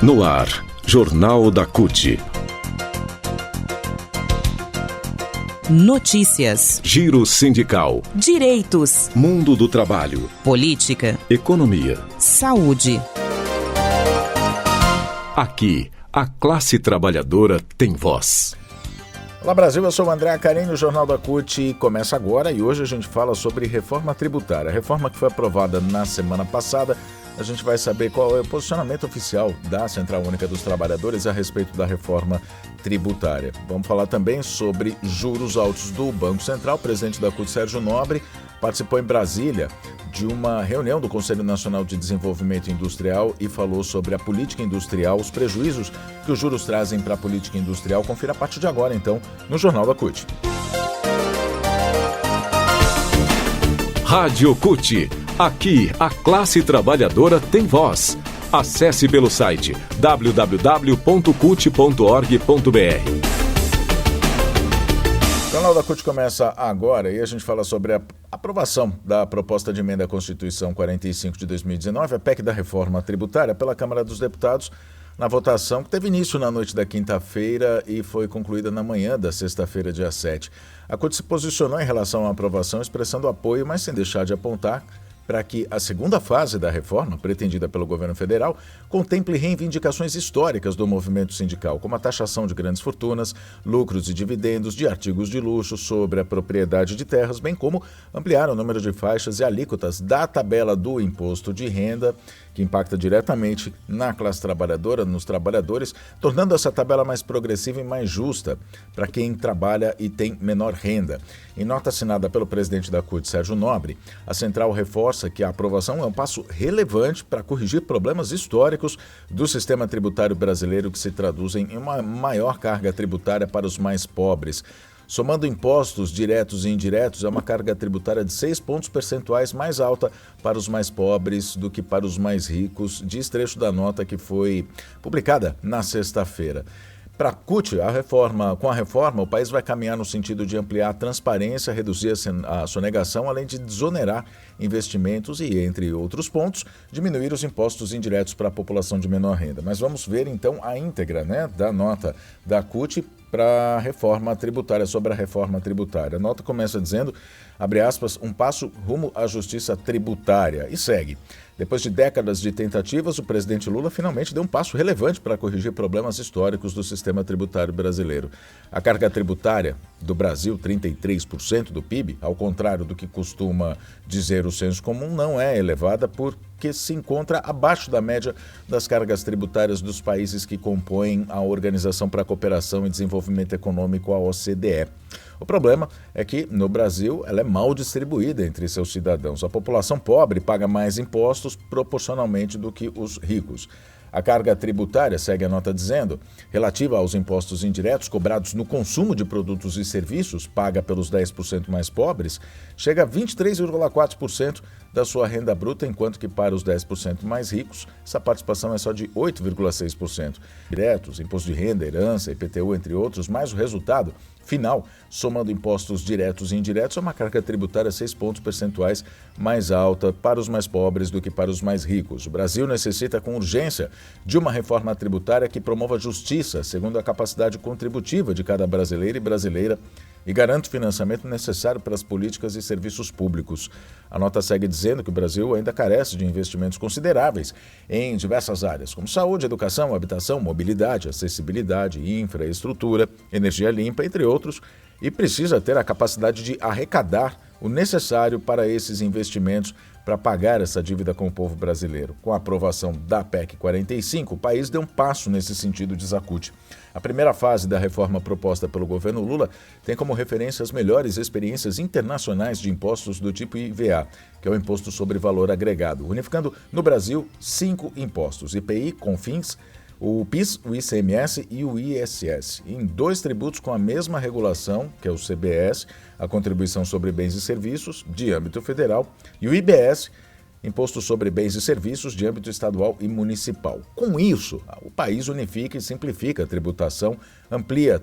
No ar, Jornal da CUT. Notícias, Giro sindical, direitos, mundo do trabalho, política, economia, saúde. Aqui, a classe trabalhadora tem voz. Olá Brasil, eu sou o André Acarini, o Jornal da CUT começa agora e hoje a gente fala sobre reforma tributária. A reforma que foi aprovada na semana passada, a gente vai saber qual é o posicionamento oficial da Central Única dos Trabalhadores a respeito da reforma tributária. Vamos falar também sobre juros altos do Banco Central. O presidente da CUT, Sérgio Nobre, participou em Brasília de uma reunião do Conselho Nacional de Desenvolvimento Industrial e falou sobre a política industrial, os prejuízos que os juros trazem para a política industrial. Confira a partir de agora, então, no Jornal da CUT. Rádio CUT. Aqui, a classe trabalhadora tem voz. Acesse pelo site www.cut.org.br. O Jornal da CUT começa agora e a gente fala sobre a aprovação da proposta de emenda à Constituição 45 de 2019, a PEC da reforma tributária, pela Câmara dos Deputados, na votação que teve início na noite da quinta-feira e foi concluída na manhã da sexta-feira, dia 7. A CUT se posicionou em relação à aprovação, expressando apoio, mas sem deixar de apontar para que a segunda fase da reforma, pretendida pelo governo federal, contemple reivindicações históricas do movimento sindical, como a taxação de grandes fortunas, lucros e dividendos, de artigos de luxo, sobre a propriedade de terras, bem como ampliar o número de faixas e alíquotas da tabela do imposto de renda, que impacta diretamente na classe trabalhadora, nos trabalhadores, tornando essa tabela mais progressiva e mais justa para quem trabalha e tem menor renda. Em nota assinada pelo presidente da CUT, Sérgio Nobre, a central reforça que a aprovação é um passo relevante para corrigir problemas históricos do sistema tributário brasileiro que se traduzem em uma maior carga tributária para os mais pobres. Somando impostos diretos e indiretos, é uma carga tributária de 6 pontos percentuais mais alta para os mais pobres do que para os mais ricos, diz trecho da nota que foi publicada na sexta-feira. Para a CUT, com a reforma, o país vai caminhar no sentido de ampliar a transparência, reduzir a sonegação, além de desonerar investimentos e, entre outros pontos, diminuir os impostos indiretos para a população de menor renda. Mas vamos ver, então, a íntegra, da nota da CUT para a reforma tributária, sobre a reforma tributária. A nota começa dizendo, abre aspas, um passo rumo à justiça tributária, e segue. Depois de décadas de tentativas, o presidente Lula finalmente deu um passo relevante para corrigir problemas históricos do sistema tributário brasileiro. A carga tributária do Brasil, 33% do PIB, ao contrário do que costuma dizer o senso comum, não é elevada porque se encontra abaixo da média das cargas tributárias dos países que compõem a Organização para a Cooperação e Desenvolvimento Econômico, a OCDE. O problema é que, no Brasil, ela é mal distribuída entre seus cidadãos. A população pobre paga mais impostos proporcionalmente do que os ricos. A carga tributária, segue a nota dizendo, relativa aos impostos indiretos cobrados no consumo de produtos e serviços, paga pelos 10% mais pobres, chega a 23,4% da sua renda bruta, enquanto que para os 10% mais ricos, essa participação é só de 8,6%. Diretos, imposto de renda, herança, IPTU, entre outros, mas o resultado final, somando impostos diretos e indiretos, é uma carga tributária 6 pontos percentuais mais alta para os mais pobres do que para os mais ricos. O Brasil necessita com urgência de uma reforma tributária que promova justiça, segundo a capacidade contributiva de cada brasileiro e brasileira, e garante o financiamento necessário para as políticas e serviços públicos. A nota segue dizendo que o Brasil ainda carece de investimentos consideráveis em diversas áreas, como saúde, educação, habitação, mobilidade, acessibilidade, infraestrutura, energia limpa, entre outros, e precisa ter a capacidade de arrecadar o necessário para esses investimentos para pagar essa dívida com o povo brasileiro. Com a aprovação da PEC 45, o país deu um passo nesse sentido, diz a CUT. A primeira fase da reforma proposta pelo governo Lula tem como referência as melhores experiências internacionais de impostos do tipo IVA, que é o Imposto sobre Valor Agregado, unificando no Brasil 5 impostos: IPI, CONFINS, o PIS, o ICMS e o ISS, em 2 tributos com a mesma regulação, que é o CBS, a Contribuição sobre Bens e Serviços, de âmbito federal, e o IBS, Imposto sobre Bens e Serviços, de âmbito estadual e municipal. Com isso, o país unifica e simplifica a tributação, amplia a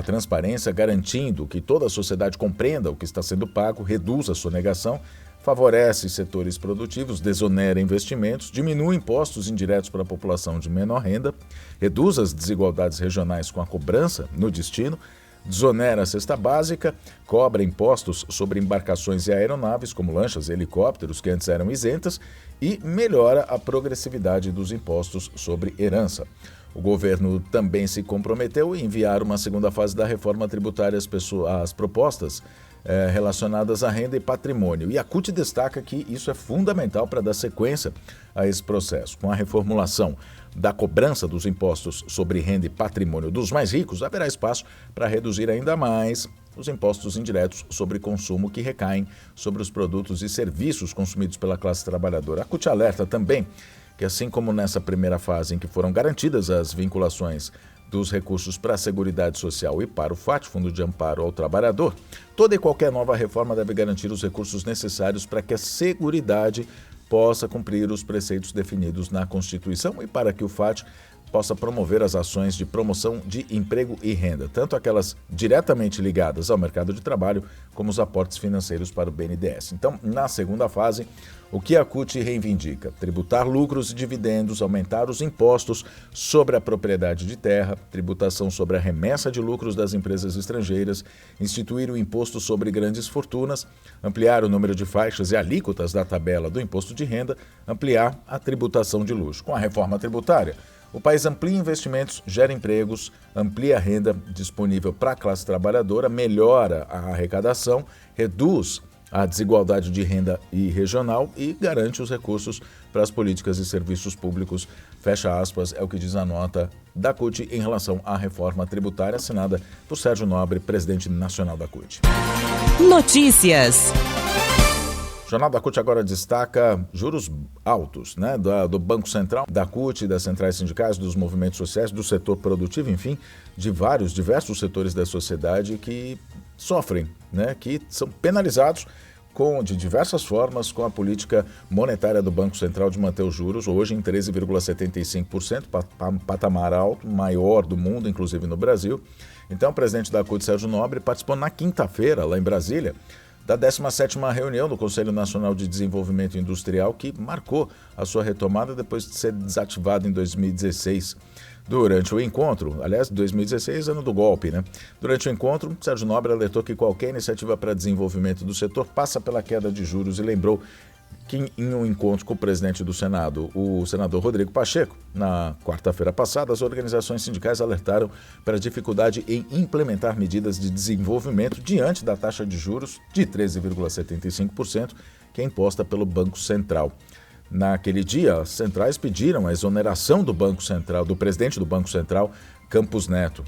transparência, garantindo que toda a sociedade compreenda o que está sendo pago, reduz a sonegação, favorece setores produtivos, desonera investimentos, diminui impostos indiretos para a população de menor renda, reduz as desigualdades regionais com a cobrança no destino, desonera a cesta básica, cobra impostos sobre embarcações e aeronaves, como lanchas e helicópteros, que antes eram isentas, e melhora a progressividade dos impostos sobre herança. O governo também se comprometeu em enviar uma segunda fase da reforma tributária às propostas relacionadas à renda e patrimônio. E a CUT destaca que isso é fundamental para dar sequência a esse processo. Com a reformulação da cobrança dos impostos sobre renda e patrimônio dos mais ricos, haverá espaço para reduzir ainda mais os impostos indiretos sobre consumo que recaem sobre os produtos e serviços consumidos pela classe trabalhadora. A CUT alerta também que, assim como nessa primeira fase em que foram garantidas as vinculações dos recursos para a Seguridade Social e para o FAT, Fundo de Amparo ao Trabalhador, toda e qualquer nova reforma deve garantir os recursos necessários para que a Seguridade possa cumprir os preceitos definidos na Constituição e para que o FAT possa promover as ações de promoção de emprego e renda, tanto aquelas diretamente ligadas ao mercado de trabalho, como os aportes financeiros para o BNDES. Então, na segunda fase, o que a CUT reivindica? Tributar lucros e dividendos, aumentar os impostos sobre a propriedade de terra, tributação sobre a remessa de lucros das empresas estrangeiras, instituir o imposto sobre grandes fortunas, ampliar o número de faixas e alíquotas da tabela do imposto de renda, ampliar a tributação de luxo. Com a reforma tributária, o país amplia investimentos, gera empregos, amplia a renda disponível para a classe trabalhadora, melhora a arrecadação, reduz a desigualdade de renda e regional e garante os recursos para as políticas e serviços públicos. Fecha aspas, é o que diz a nota da CUT em relação à reforma tributária assinada por Sérgio Nobre, presidente nacional da CUT. Notícias. O Jornal da CUT agora destaca juros altos, né, do Banco Central, da CUT, das centrais sindicais, dos movimentos sociais, do setor produtivo, enfim, de diversos setores da sociedade que sofrem, né, que são penalizados de diversas formas com a política monetária do Banco Central de manter os juros hoje em 13,75%, patamar alto, maior do mundo, inclusive no Brasil. Então, o presidente da CUT, Sérgio Nobre, participou na quinta-feira, lá em Brasília, da 17ª reunião do Conselho Nacional de Desenvolvimento Industrial, que marcou a sua retomada depois de ser desativado em 2016. Durante o encontro, aliás, 2016, ano do golpe, né? Durante o encontro, Sérgio Nobre alertou que qualquer iniciativa para desenvolvimento do setor passa pela queda de juros e lembrou que em um encontro com o presidente do Senado, o senador Rodrigo Pacheco, na quarta-feira passada, as organizações sindicais alertaram para a dificuldade em implementar medidas de desenvolvimento diante da taxa de juros de 13,75%, que é imposta pelo Banco Central. Naquele dia, as centrais pediram a exoneração do Banco Central, do presidente do Banco Central, Campos Neto.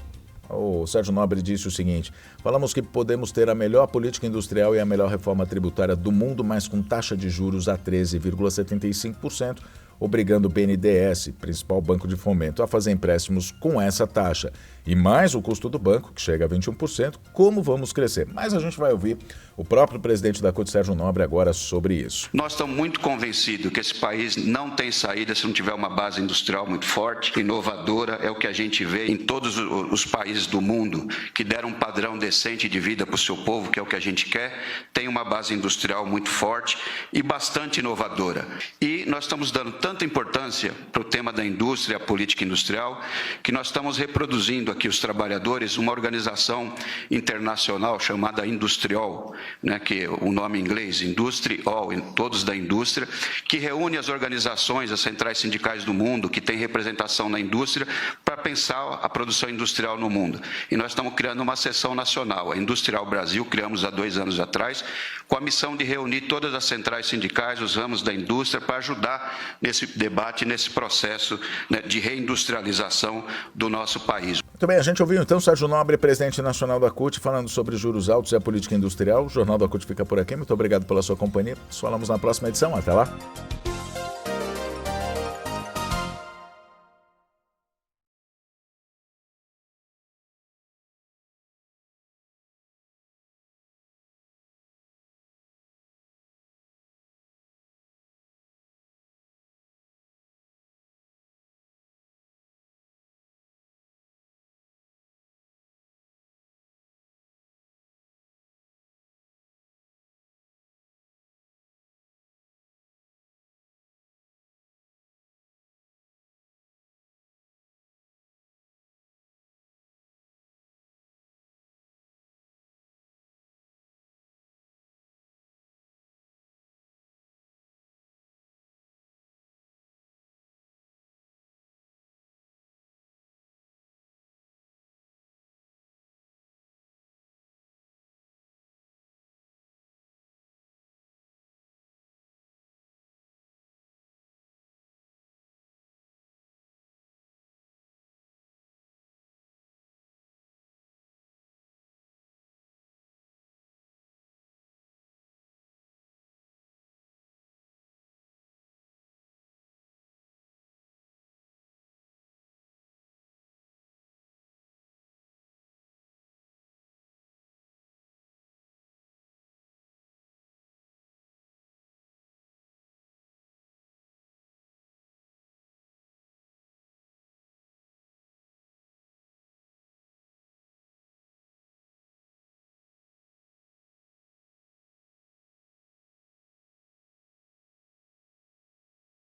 O Sérgio Nobre disse o seguinte: falamos que podemos ter a melhor política industrial e a melhor reforma tributária do mundo, mas com taxa de juros a 13,75%, obrigando o BNDES, principal banco de fomento, a fazer empréstimos com essa taxa. E mais o custo do banco, que chega a 21%, como vamos crescer? Mas a gente vai ouvir o próprio presidente da CUT, Sérgio Nobre, agora sobre isso. Nós estamos muito convencidos que esse país não tem saída se não tiver uma base industrial muito forte, inovadora, é o que a gente vê em todos os países do mundo que deram um padrão decente de vida para o seu povo, que é o que a gente quer, tem uma base industrial muito forte e bastante inovadora. E nós estamos dando tanta importância para o tema da indústria, a política industrial, que nós estamos reproduzindo aqui os trabalhadores uma organização internacional chamada Industrial, né, que é o nome em inglês, Industrial, todos da indústria, que reúne as organizações, as centrais sindicais do mundo, que tem representação na indústria, para pensar a produção industrial no mundo. E nós estamos criando uma seção nacional, a Industrial Brasil, criamos há 2 anos atrás, com a missão de reunir todas as centrais sindicais, os ramos da indústria, para ajudar nesse debate, nesse processo, né, de reindustrialização do nosso país. Muito bem, a gente ouviu então Sérgio Nobre, presidente nacional da CUT, falando sobre juros altos e a política industrial. O Jornal da CUT fica por aqui. Muito obrigado pela sua companhia. Nos falamos na próxima edição. Até lá.